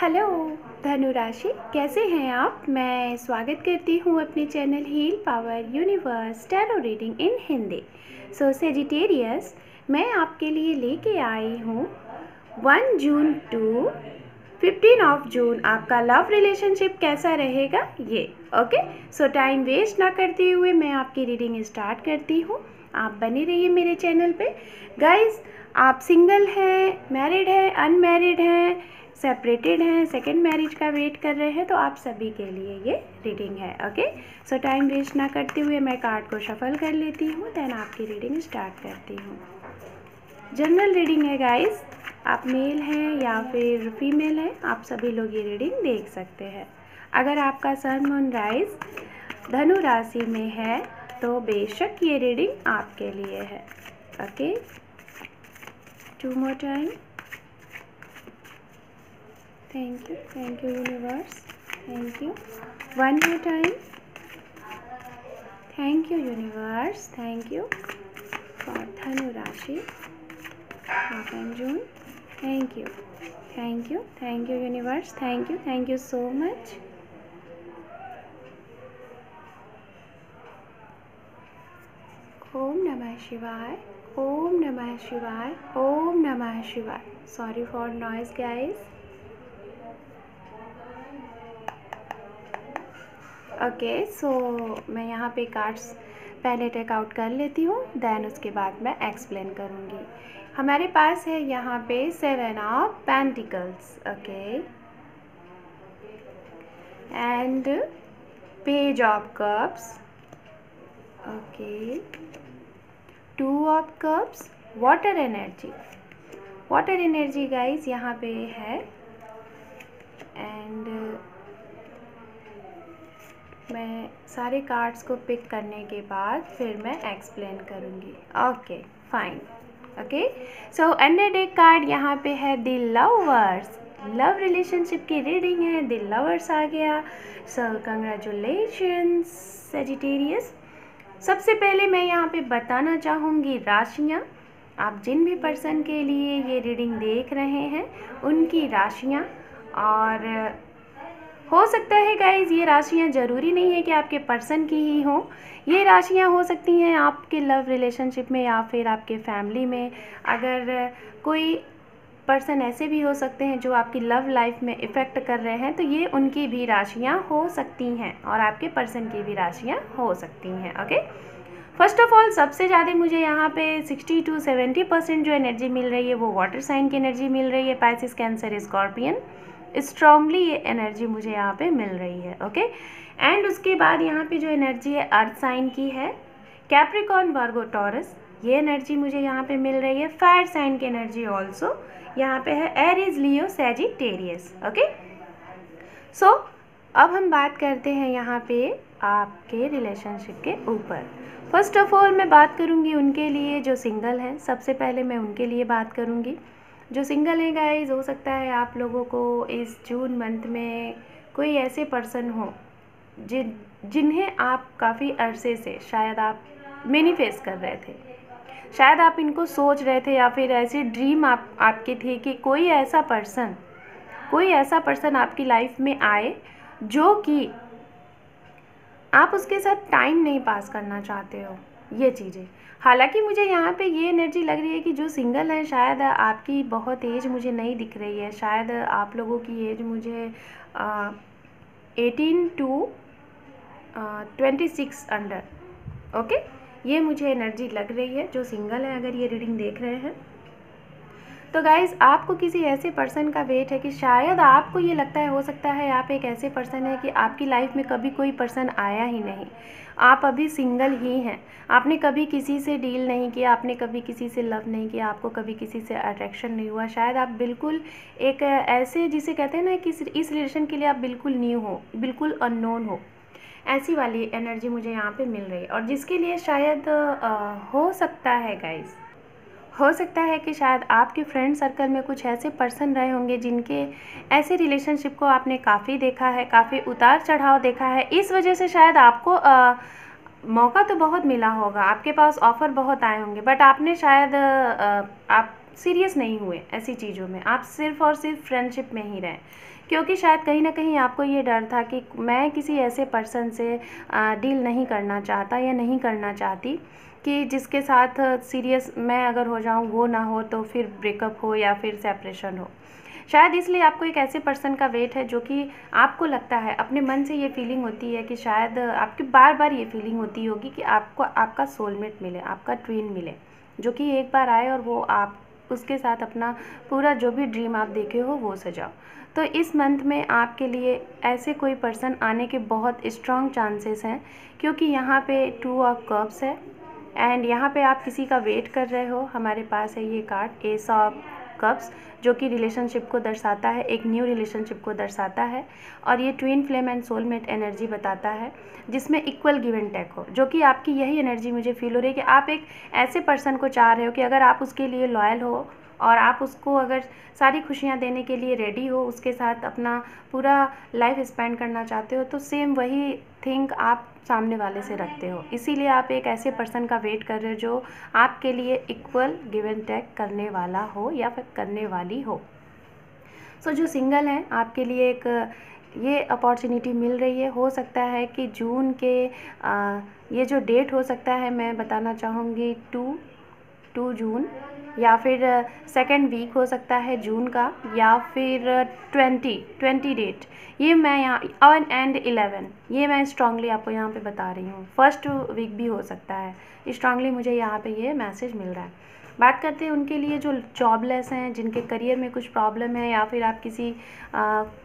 Hello धनु राशि, कैसे हैं आप। मैं स्वागत करती हूँ अपने channel heal power universe tarot reading in Hindi. So Sagittarius, मैं आपके लिए लेके आई हूँ 1 जून टू 15 जून आपका लव रिलेशनशिप कैसा रहेगा ये। ओके, सो टाइम वेस्ट ना करते हुए मैं आपकी रीडिंग स्टार्ट करती हूँ। आप बने रहिए मेरे चैनल पे। गाइस, आप सिंगल हैं, मैरिड हैं, अनमैरिड हैं, सेपरेटेड हैं, सेकेंड मैरिज का वेट कर रहे हैं, तो आप सभी के लिए ये रीडिंग है। ओके, सो टाइम वेस्ट ना करते हुए मैं कार्ड को शफल कर लेती हूँ, देन आपकी रीडिंग स्टार्ट करती हूँ। जनरल रीडिंग है गाइस, आप मेल हैं या फिर फीमेल हैं, आप सभी लोग ये रीडिंग देख सकते हैं। अगर आपका सन मून राइज धनु राशि में है तो बेशक ये रीडिंग आपके लिए है। Okay, 2 more time. Thank you universe, thank you. 1 more time. Thank you universe, thank you for धनु राशि 2 जून। Thank you universe, thank you so much. ओम नमः शिवाय, ओम नमः शिवाय, ओम नमः शिवाय। Sorry for noise guys. Okay, so मैं यहाँ पे कार्ड्स पहले टेक आउट कर लेती हूँ, देन उसके बाद मैं एक्सप्लेन करूँगी। हमारे पास है यहाँ पे 7 of pentacles, okay, and page of cups, okay, 2 of cups, water energy guys यहाँ पे है। एंड मैं सारे कार्ड्स को पिक करने के बाद फिर मैं एक्सप्लेन करूँगी। Okay fine. Okay, so under deck card यहाँ पे है द लवर्स, लव रिलेशनशिप की रीडिंग है। द लवर्स आ गया, सो कंग्रेचुलेशंस सेजिटेरियस। सबसे पहले मैं यहाँ पे बताना चाहूँगी राशियाँ, आप जिन भी पर्सन के लिए ये रीडिंग देख रहे हैं उनकी राशियाँ। और हो सकता है गाइज ये राशियाँ ज़रूरी नहीं है कि आपके पर्सन की ही हों, ये राशियाँ हो सकती हैं आपके लव रिलेशनशिप में या फिर आपके फैमिली में। अगर कोई पर्सन ऐसे भी हो सकते हैं जो आपकी लव लाइफ में इफ़ेक्ट कर रहे हैं, तो ये उनकी भी राशियाँ हो सकती हैं और आपके पर्सन की भी राशियाँ हो सकती हैं। ओके, फर्स्ट ऑफ ऑल सबसे ज़्यादा मुझे यहाँ पे 60 to 70% जो एनर्जी मिल रही है वो वाटर साइन की एनर्जी मिल रही है। पाइसिस, कैंसर, स्कॉर्पियन, स्ट्रांगली ये एनर्जी मुझे यहाँ पे मिल रही है। ओके, एंड उसके बाद यहाँ पे जो एनर्जी है अर्थ साइन की है, कैप्रिकॉर्न, वर्गो, टॉरस, ये एनर्जी मुझे यहाँ पे मिल रही है। फायर साइन की एनर्जी ऑल्सो यहाँ पे है, एरीज, लियो, सैजिटेरियस। ओके, सो अब हम बात करते हैं यहाँ पे आपके रिलेशनशिप के ऊपर। फर्स्ट ऑफ ऑल मैं बात करूँगी उनके लिए जो सिंगल हैं। सबसे पहले मैं उनके लिए बात करूँगी जो सिंगल हैं गाइज। हो सकता है आप लोगों को इस जून मंथ में कोई ऐसे पर्सन हो जिन्हें आप काफ़ी अरसे से शायद आप मैनिफेस्ट कर रहे थे, शायद आप इनको सोच रहे थे, या फिर ऐसी ड्रीम आपकी थी कि कोई ऐसा पर्सन आपकी लाइफ में आए जो कि आप उसके साथ टाइम नहीं पास करना चाहते हो, ये चीज़ें। हालांकि मुझे यहाँ पे ये एनर्जी लग रही है कि जो सिंगल है, शायद आपकी बहुत एज मुझे नहीं दिख रही है, शायद आप लोगों की एज मुझे 18 to 26 अंडर। ओके, ये मुझे एनर्जी लग रही है जो सिंगल है अगर ये रीडिंग देख रहे हैं। तो गाइज़, आपको किसी ऐसे पर्सन का वेट है कि शायद आपको ये लगता है, हो सकता है आप एक ऐसे पर्सन है कि आपकी लाइफ में कभी कोई पर्सन आया ही नहीं, आप अभी सिंगल ही हैं, आपने कभी किसी से डील नहीं किया, आपने कभी किसी से लव नहीं किया, आपको कभी किसी से अट्रैक्शन नहीं हुआ। शायद आप बिल्कुल एक ऐसे, जिसे कहते हैं ना कि इस रिलेशन के लिए आप बिल्कुल न्यू हो, बिल्कुल अननोन हो, ऐसी वाली एनर्जी मुझे यहाँ पे मिल रही है। और जिसके लिए शायद हो सकता है गाइज़, हो सकता है कि शायद आपके फ्रेंड सर्कल में कुछ ऐसे पर्सन रहे होंगे जिनके ऐसे रिलेशनशिप को आपने काफ़ी देखा है, काफ़ी उतार चढ़ाव देखा है। इस वजह से शायद आपको मौका तो बहुत मिला होगा, आपके पास ऑफ़र बहुत आए होंगे, बट आपने शायद आप सीरियस नहीं हुए ऐसी चीज़ों में, आप सिर्फ़ और सिर्फ फ्रेंडशिप में ही रहें। क्योंकि शायद कहीं ना कहीं आपको ये डर था कि मैं किसी ऐसे पर्सन से डील नहीं करना चाहता या नहीं करना चाहती कि जिसके साथ सीरियस मैं अगर हो जाऊँ वो ना हो तो फिर ब्रेकअप हो या फिर सेपरेशन हो। शायद इसलिए आपको एक ऐसे पर्सन का वेट है जो कि आपको लगता है, अपने मन से ये फीलिंग होती है कि शायद आपकी बार बार ये फीलिंग होती होगी कि आपको आपका सोलमेट मिले, आपका ट्विन मिले, जो कि एक बार आए और वो आप उसके साथ अपना पूरा जो भी ड्रीम आप देखे हो वो सजाओ। तो इस मंथ में आपके लिए ऐसे कोई पर्सन आने के बहुत स्ट्रॉन्ग चांसेस हैं, क्योंकि यहाँ पे 2 ऑफ कप्स है एंड यहाँ पे आप किसी का वेट कर रहे हो। हमारे पास है ये कार्ड एस ऑफ कप्स, जो कि रिलेशनशिप को दर्शाता है, एक न्यू रिलेशनशिप को दर्शाता है, और ये twin flame and soulmate energy बताता है जिसमें इक्वल गिव एंड टेक हो, जो कि आपकी यही एनर्जी मुझे फील हो रही है कि आप एक ऐसे पर्सन को चाह रहे हो कि अगर आप उसके लिए लॉयल हो और आप उसको अगर सारी खुशियाँ देने के लिए रेडी हो, उसके साथ अपना पूरा लाइफ स्पेंड करना चाहते हो, तो सेम वही थिंग आप सामने वाले से रखते हो। इसीलिए आप एक ऐसे पर्सन का वेट कर रहे हो जो आपके लिए इक्वल गिव एंड टेक करने वाला हो या फिर करने वाली हो। सो जो सिंगल हैं आपके लिए एक ये अपॉर्चुनिटी मिल रही है। हो सकता है कि जून के ये जो डेट हो सकता है, मैं बताना चाहूँगी 2 जून, या फिर सेकेंड वीक हो सकता है जून का, या फिर 20 डेट, ये मैं यहाँ एंड 11, ये मैं स्ट्रांगली आपको यहाँ पे बता रही हूँ। फर्स्ट वीक भी हो सकता है, स्ट्रांगली मुझे यहाँ पे ये मैसेज मिल रहा है। बात करते हैं उनके लिए जो जॉबलेस हैं, जिनके करियर में कुछ प्रॉब्लम है, या फिर आप किसी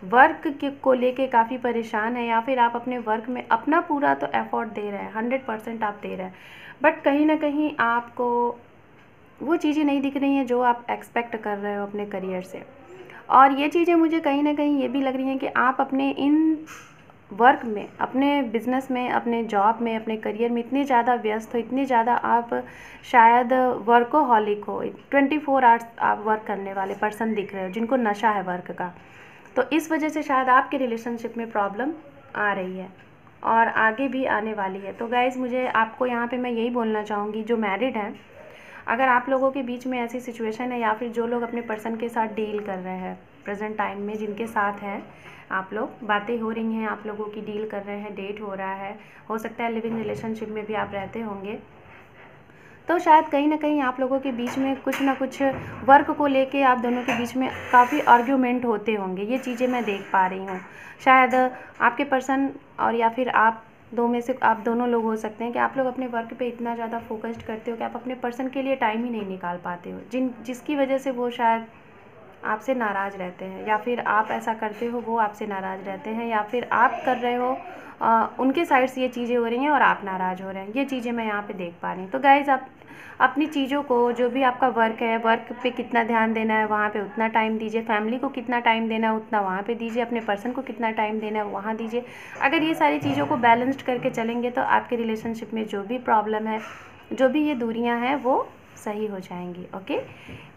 वर्क के को लेके काफ़ी परेशान हैं, या फिर आप अपने वर्क में अपना पूरा तो एफर्ट दे रहे हैं, 100% आप दे रहे हैं, बट कहीं ना कहीं आपको वो चीज़ें नहीं दिख रही हैं जो आप एक्सपेक्ट कर रहे हो अपने करियर से। और ये चीज़ें मुझे कहीं ना कहीं ये भी लग रही हैं कि आप अपने इन वर्क में, अपने बिज़नेस में, अपने जॉब में, अपने करियर में इतने ज़्यादा व्यस्त हो, इतने ज़्यादा आप शायद वर्कोहॉलिक हो, 24 आवर्स आप वर्क करने वाले पर्सन दिख रहे हो जिनको नशा है वर्क का। तो इस वजह से शायद आपके रिलेशनशिप में प्रॉब्लम आ रही है और आगे भी आने वाली है। तो गाइज़, मुझे आपको यहाँ पे मैं यही बोलना चाहूँगी, जो मैरिड हैं, अगर आप लोगों के बीच में ऐसी सिचुएशन है, या फिर जो लोग अपने पर्सन के साथ डील कर रहे हैं प्रेजेंट टाइम में, जिनके साथ हैं आप लोग, बातें हो रही हैं, आप लोगों की डील कर रहे हैं, डेट हो रहा है, हो सकता है लिविंग रिलेशनशिप में भी आप रहते होंगे, तो शायद कहीं ना कहीं आप लोगों के बीच में कुछ ना कुछ वर्क को लेके आप दोनों के बीच में काफ़ी आर्ग्यूमेंट होते होंगे। ये चीज़ें मैं देख पा रही हूँ। शायद आपके पर्सन और या फिर आप दो में से आप दोनों लोग हो सकते हैं कि आप लोग अपने वर्क पे इतना ज़्यादा फोकस्ड करते हो कि आप अपने पर्सन के लिए टाइम ही नहीं निकाल पाते हो, जिसकी वजह से वो शायद आपसे नाराज़ रहते हैं, या फिर आप ऐसा करते हो वो आपसे नाराज़ रहते हैं, या फिर आप कर रहे हो उनके साइड से ये चीज़ें हो रही हैं और आप नाराज़ हो रहे हैं। ये चीज़ें मैं यहाँ पे देख पा रही हूँ। तो गाइज़, आप अपनी चीज़ों को, जो भी आपका वर्क है, वर्क पे कितना ध्यान देना है वहाँ पे उतना टाइम दीजिए, फैमिली को कितना टाइम देना है उतना वहाँ पे दीजिए, अपने पर्सन को कितना टाइम देना है वहाँ दीजिए। अगर ये सारी चीज़ों को बैलेंस्ड करके चलेंगे तो आपके रिलेशनशिप में जो भी प्रॉब्लम है, जो भी ये दूरियाँ हैं, वो सही हो जाएंगी। ओके,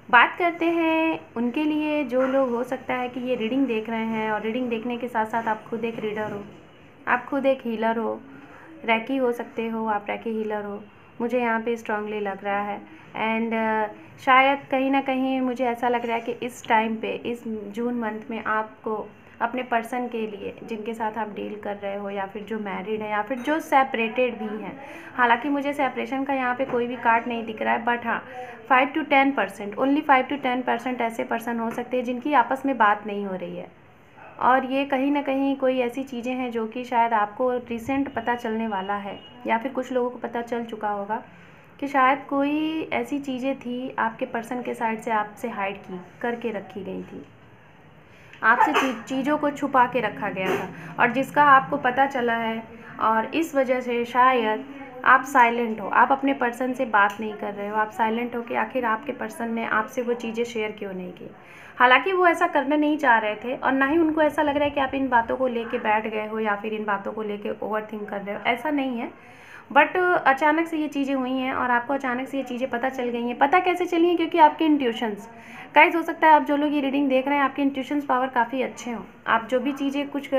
बात करते हैं उनके लिए जो लोग हो सकता है कि ये रीडिंग देख रहे हैं, और रीडिंग देखने के साथ साथ आप खुद एक रीडर हो, आप खुद एक हीलर हो, रैकी हो सकते हो, आप रैकी हीलर हो, मुझे यहाँ पे स्ट्रांगली लग रहा है। एंड शायद कहीं ना कहीं मुझे ऐसा लग रहा है कि इस टाइम पे, इस जून मंथ में, आपको अपने पर्सन के लिए, जिनके साथ आप डील कर रहे हो, या फिर जो मैरिड है, या फिर जो सेपरेटेड भी हैं, हालांकि मुझे सेपरेशन का यहाँ पे कोई भी कार्ड नहीं दिख रहा है, बट हाँ 5 to 10%, ओनली 5 to 10% ऐसे पर्सन हो सकते हैं जिनकी आपस में बात नहीं हो रही है, और ये कहीं ना कहीं कोई ऐसी चीज़ें हैं जो कि शायद आपको रिसेंट पता चलने वाला है, या फिर कुछ लोगों को पता चल चुका होगा कि शायद कोई ऐसी चीज़ें थी आपके पर्सन के साइड से आपसे हाइड की करके रखी गई थी, आपसे चीज़ों को छुपा के रखा गया था, और जिसका आपको पता चला है, और इस वजह से शायद आप साइलेंट हो, आप अपने पर्सन से बात नहीं कर रहे हो, आप साइलेंट हो कि आखिर आपके पर्सन ने आपसे वो चीज़ें शेयर क्यों नहीं की। हालांकि वो ऐसा करना नहीं चाह रहे थे, और ना ही उनको ऐसा लग रहा है कि आप इन बातों को लेके बैठ गए हो, या फिर इन बातों को लेके ओवर थिंक कर रहे हो, ऐसा नहीं है। बट अचानक से ये चीज़ें हुई हैं और आपको अचानक से ये चीज़ें पता चल गई हैं। पता कैसे चली हैं? क्योंकि आपके इंट्यूशंस गाइस, हो सकता है आप जो लोग ये रीडिंग देख रहे हैं आपके इंट्यूशंस पावर काफ़ी अच्छे हों। आप जो भी चीज़ें कुछ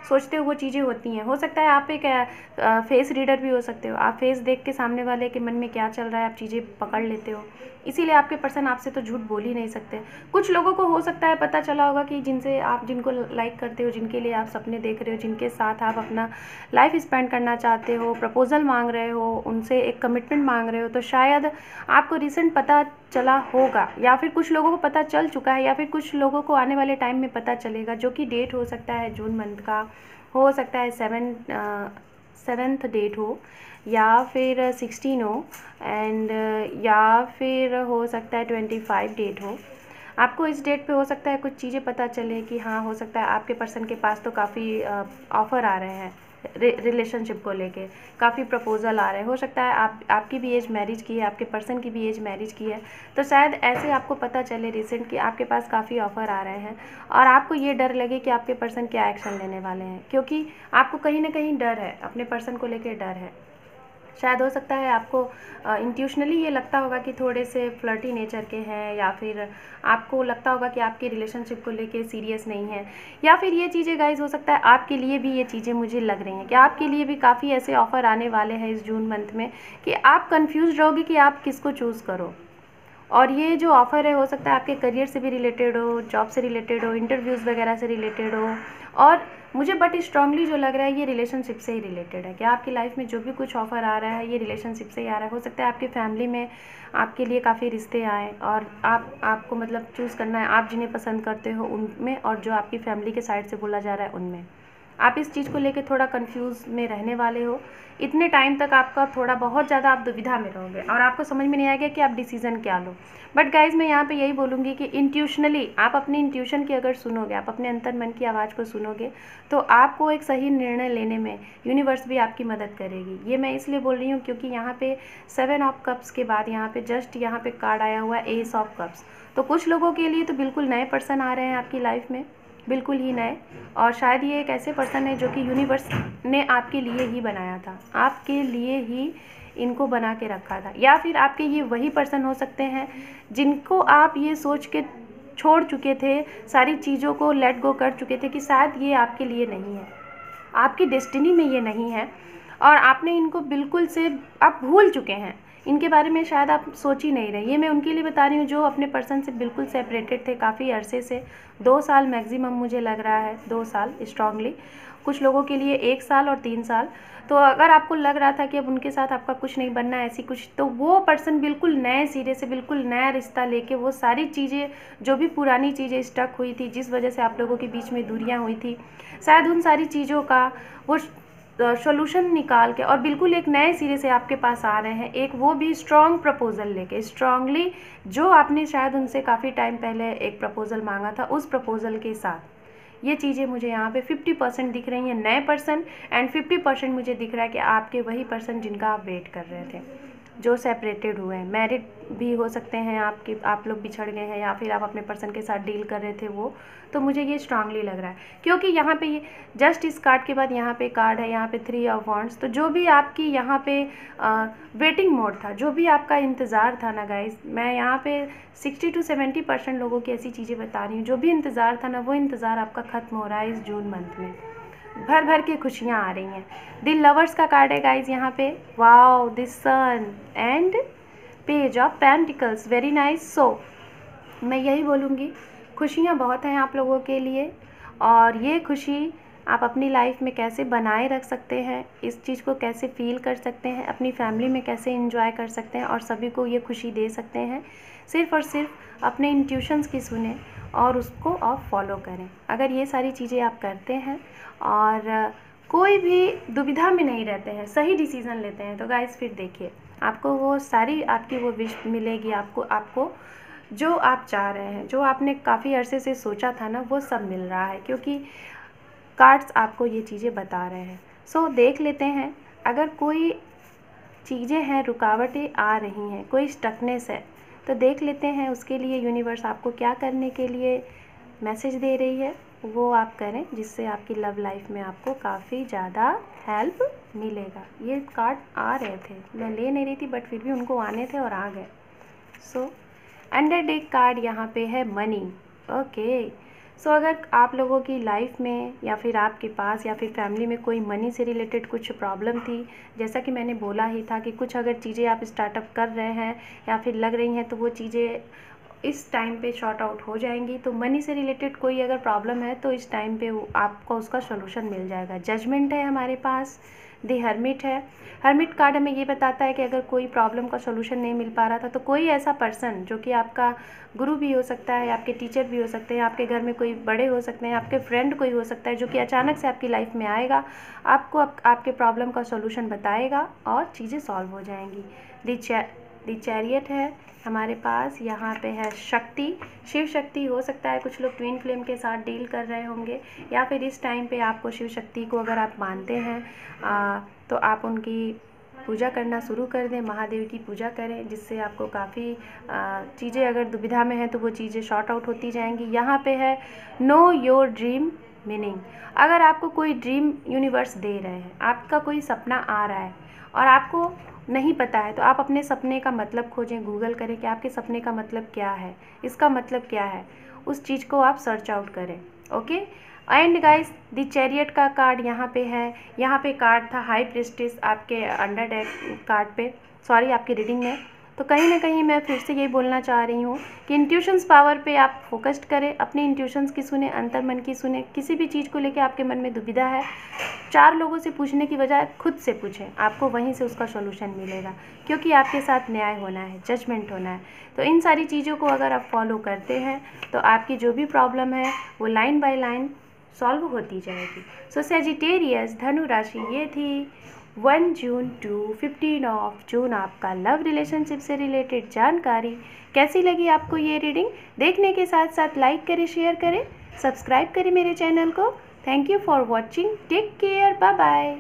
सोचते हो वो चीज़ें होती हैं। हो सकता है आप एक फेस रीडर भी हो सकते हो। आप फेस देख के सामने वाले के मन में क्या चल रहा है आप चीज़ें पकड़ लेते हो, इसीलिए आपके पर्सन आपसे तो झूठ बोल ही नहीं सकते। कुछ लोगों को हो सकता है पता चला होगा कि जिनको लाइक करते हो, जिनके लिए आप सपने देख रहे हो, जिनके साथ आप अपना लाइफ स्पेंड करना चाहते हो, प्रपोजल मांग रहे हो, उनसे एक कमिटमेंट मांग रहे हो, तो शायद आपको रिसेंट पता चला होगा, या फिर कुछ लोगों को पता चल चुका है, या फिर कुछ लोगों को आने वाले टाइम में पता चलेगा, जो कि डेट हो सकता है जून मंथ का, हो सकता है 7th डेट हो, या फिर 16 हो, एंड या फिर हो सकता है 25 डेट हो। आपको इस डेट पे हो सकता है कुछ चीज़ें पता चले कि हाँ, हो सकता है आपके पर्सन के पास तो काफ़ी ऑफ़र आ रहे हैं रिलेशनशिप को लेके, काफ़ी प्रपोजल आ रहे हैं। हो सकता है आपकी भी एज मैरिज की है, आपके पर्सन की भी एज मैरिज की है, तो शायद ऐसे आपको पता चले रिसेंट कि आपके पास काफ़ी ऑफ़र आ रहे हैं और आपको ये डर लगे कि आपके पर्सन क्या एक्शन लेने वाले हैं, क्योंकि आपको कहीं ना कहीं डर है, अपने पर्सन को लेके डर है। शायद हो सकता है आपको इंट्यूशनली ये लगता होगा कि थोड़े से फ्लर्टी नेचर के हैं, या फिर आपको लगता होगा कि आपकी रिलेशनशिप को लेके सीरियस नहीं है, या फिर ये चीज़ें गाइज हो सकता है आपके लिए भी ये चीज़ें मुझे लग रही हैं कि आपके लिए भी काफ़ी ऐसे ऑफ़र आने वाले हैं इस जून मंथ में कि आप कंफ्यूज रहोगे कि आप किसको चूज़ करो। और ये जो ऑफ़र है हो सकता है आपके करियर से भी रिलेटेड हो, जॉब से रिलेटेड हो, इंटरव्यूज़ वगैरह से रिलेटेड हो, और मुझे बट स्ट्रांगली जो लग रहा है ये रिलेशनशिप से ही रिलेटेड है कि आपकी लाइफ में जो भी कुछ ऑफ़र आ रहा है ये रिलेशनशिप से ही आ रहा है। हो सकता है आपकी फैमिली में आपके लिए काफ़ी रिश्ते आएँ और आपको मतलब चूज़ करना है आप जिन्हें पसंद करते हो उनमें, और जो आपकी फैमिली के साइड से बोला जा रहा है उनमें। आप इस चीज़ को लेके थोड़ा कंफ्यूज में रहने वाले हो। इतने टाइम तक आपका थोड़ा बहुत ज़्यादा आप दुविधा में रहोगे और आपको समझ में नहीं आएगा कि आप डिसीज़न क्या लो। बट गाइज मैं यहाँ पे यही बोलूँगी कि इंट्यूशनली आप अपनी इंट्यूशन की अगर सुनोगे, आप अपने अंतर मन की आवाज़ को सुनोगे, तो आपको एक सही निर्णय लेने में यूनिवर्स भी आपकी मदद करेगी। ये मैं इसलिए बोल रही हूँ क्योंकि यहाँ पे 7 ऑफ कप्स के बाद यहाँ पे जस्ट यहाँ पे कार्ड आया हुआ है एस ऑफ कप्स। तो कुछ लोगों के लिए तो बिल्कुल नए पर्सन आ रहे हैं आपकी लाइफ में, बिल्कुल ही नए, और शायद ये एक ऐसे पर्सन है जो कि यूनिवर्स ने आपके लिए ही बनाया था, आपके लिए ही इनको बना के रखा था, या फिर आपके ये वही पर्सन हो सकते हैं जिनको आप ये सोच के छोड़ चुके थे, सारी चीज़ों को लेट गो कर चुके थे कि शायद ये आपके लिए नहीं है, आपकी डेस्टिनी में ये नहीं है, और आपने इनको बिल्कुल से आप भूल चुके हैं, इनके बारे में शायद आप सोच ही नहीं रहे। ये मैं उनके लिए बता रही हूँ जो अपने पर्सन से बिल्कुल सेपरेटेड थे काफ़ी अरसे से, 2 साल मैक्सिमम मुझे लग रहा है, 2 साल स्ट्रांगली, कुछ लोगों के लिए 1 साल और 3 साल। तो अगर आपको लग रहा था कि अब उनके साथ आपका कुछ नहीं बनना है ऐसी कुछ, तो वो पर्सन बिल्कुल नए सिरे से बिल्कुल नया रिश्ता लेके वो सारी चीज़ें जो भी पुरानी चीज़ें स्टक हुई थी, जिस वजह से आप लोगों के बीच में दूरियां हुई थी, शायद उन सारी चीज़ों का वो सॉल्यूशन निकाल के और बिल्कुल एक नए सिरे से आपके पास आ रहे हैं, एक वो भी स्ट्रॉन्ग प्रपोजल लेके, स्ट्रांगली जो आपने शायद उनसे काफ़ी टाइम पहले एक प्रपोजल मांगा था, उस प्रपोजल के साथ। ये चीज़ें मुझे यहाँ पे 50% दिख रही हैं नए पर्सन, एंड 50% मुझे दिख रहा है कि आपके वही पर्सन जिनका आप वेट कर रहे थे, जो सेपरेटेड हुए हैं, मैरिड भी हो सकते हैं आप लोग बिछड़ गए हैं, या फिर आप अपने पर्सन के साथ डील कर रहे थे वो, तो मुझे ये स्ट्रांगली लग रहा है क्योंकि यहाँ पे ये जस्ट इस कार्ड के बाद यहाँ पे कार्ड है, यहाँ पे 3 ऑफ वॉन्ड्स। तो जो भी आपकी यहाँ पे वेटिंग मोड था, जो भी आपका इंतज़ार था ना गाइस, मैं यहाँ पे 60 to 70% लोगों की ऐसी चीज़ें बता रही हूँ, जो भी इंतज़ार था ना वो इंतज़ार आपका ख़त्म हो रहा है इस जून मंथ में, भर भर के खुशियाँ आ रही हैं। द लवर्स का कार्ड है गाइज यहाँ पे, wow, the sun and page of pentacles, very nice. So मैं यही बोलूँगी खुशियाँ बहुत हैं आप लोगों के लिए, और ये खुशी आप अपनी लाइफ में कैसे बनाए रख सकते हैं, इस चीज़ को कैसे फील कर सकते हैं, अपनी फैमिली में कैसे एंजॉय कर सकते हैं और सभी को ये खुशी दे सकते हैं, सिर्फ़ और सिर्फ अपने इंट्यूशंस की सुने और उसको आप फॉलो करें। अगर ये सारी चीज़ें आप करते हैं और कोई भी दुविधा में नहीं रहते हैं, सही डिसीज़न लेते हैं, तो गाइस फिर देखिए आपको वो सारी आपकी वो विश मिलेगी, आपको जो आप चाह रहे हैं, जो आपने काफ़ी अरसे से सोचा था ना, वो सब मिल रहा है क्योंकि कार्ड्स आपको ये चीज़ें बता रहे हैं। सो देख लेते हैं, अगर कोई चीज़ें हैं, रुकावटें आ रही हैं, कोई स्टकनेस है, तो देख लेते हैं उसके लिए यूनिवर्स आपको क्या करने के लिए मैसेज दे रही है। वो आप करें, जिससे आपकी लव लाइफ में आपको काफ़ी ज़्यादा हेल्प मिलेगा। ये कार्ड आ रहे थे, मैं ले नहीं रही थी बट फिर भी उनको आने थे और आ गए। सो अंडर डेक कार्ड यहाँ पे है मनी। ओके, सो अगर आप लोगों की लाइफ में या फिर आपके पास या फिर फैमिली में कोई मनी से रिलेटेड कुछ प्रॉब्लम थी, जैसा कि मैंने बोला ही था कि कुछ अगर चीज़ें आप स्टार्टअप कर रहे हैं या फिर लग रही हैं तो वो चीज़ें इस टाइम पे शॉर्ट आउट हो जाएंगी। तो मनी से रिलेटेड कोई अगर प्रॉब्लम है तो इस टाइम पे आपको उसका सोल्यूशन मिल जाएगा। जजमेंट है हमारे पास, दी हर्मिट है। हर्मिट कार्ड हमें ये बताता है कि अगर कोई प्रॉब्लम का सोल्यूशन नहीं मिल पा रहा था तो कोई ऐसा पर्सन जो कि आपका गुरु भी हो सकता है, आपके टीचर भी हो सकते हैं, आपके घर में कोई बड़े हो सकते हैं, आपके फ्रेंड कोई हो सकता है, जो कि अचानक से आपकी लाइफ में आएगा, आपको आपके प्रॉब्लम का सोल्यूशन बताएगा और चीज़ें सॉल्व हो जाएंगी। दी चैरियट है हमारे पास, यहाँ पे है शक्ति, शिव शक्ति हो सकता है। कुछ लोग ट्विन फ्लेम के साथ डील कर रहे होंगे या फिर इस टाइम पे आपको शिव शक्ति को अगर आप मानते हैं तो आप उनकी पूजा करना शुरू कर दें, महादेव की पूजा करें, जिससे आपको काफ़ी चीज़ें अगर दुविधा में हैं तो वो चीज़ें शॉर्ट आउट होती जाएंगी। यहाँ पे है नो योर ड्रीम मीनिंग। अगर आपको कोई ड्रीम यूनिवर्स दे रहे हैं, आपका कोई सपना आ रहा है और आपको नहीं पता है, तो आप अपने सपने का मतलब खोजें, गूगल करें कि आपके सपने का मतलब क्या है, इसका मतलब क्या है, उस चीज़ को आप सर्च आउट करें। Okay, and guys the chariot का कार्ड यहाँ पे है। यहाँ पे कार्ड था हाई प्रिस्टेस आपके अंडर डेक कार्ड पे, सॉरी आपकी रीडिंग में। तो कहीं ना कहीं मैं फिर से यही बोलना चाह रही हूँ कि इंट्यूशंस पावर पे आप फोकस्ड करें, अपने इंट्यूशंस की सुने, अंतर मन की सुने। किसी भी चीज़ को लेके आपके मन में दुविधा है, 4 लोगों से पूछने की बजाय खुद से पूछें, आपको वहीं से उसका सॉल्यूशन मिलेगा, क्योंकि आपके साथ न्याय होना है, जजमेंट होना है। तो इन सारी चीज़ों को अगर आप फॉलो करते हैं तो आपकी जो भी प्रॉब्लम है वो लाइन बाय लाइन सॉल्व होती जाएगी। सो सैजिटेरियस धनु राशि, ये थी 1 जून टू 15 जून आपका लव रिलेशनशिप से रिलेटेड जानकारी। कैसी लगी आपको ये रीडिंग? देखने के साथ साथ लाइक करें, शेयर करें, सब्सक्राइब करें मेरे चैनल को। Thank you for watching, take care, bye bye.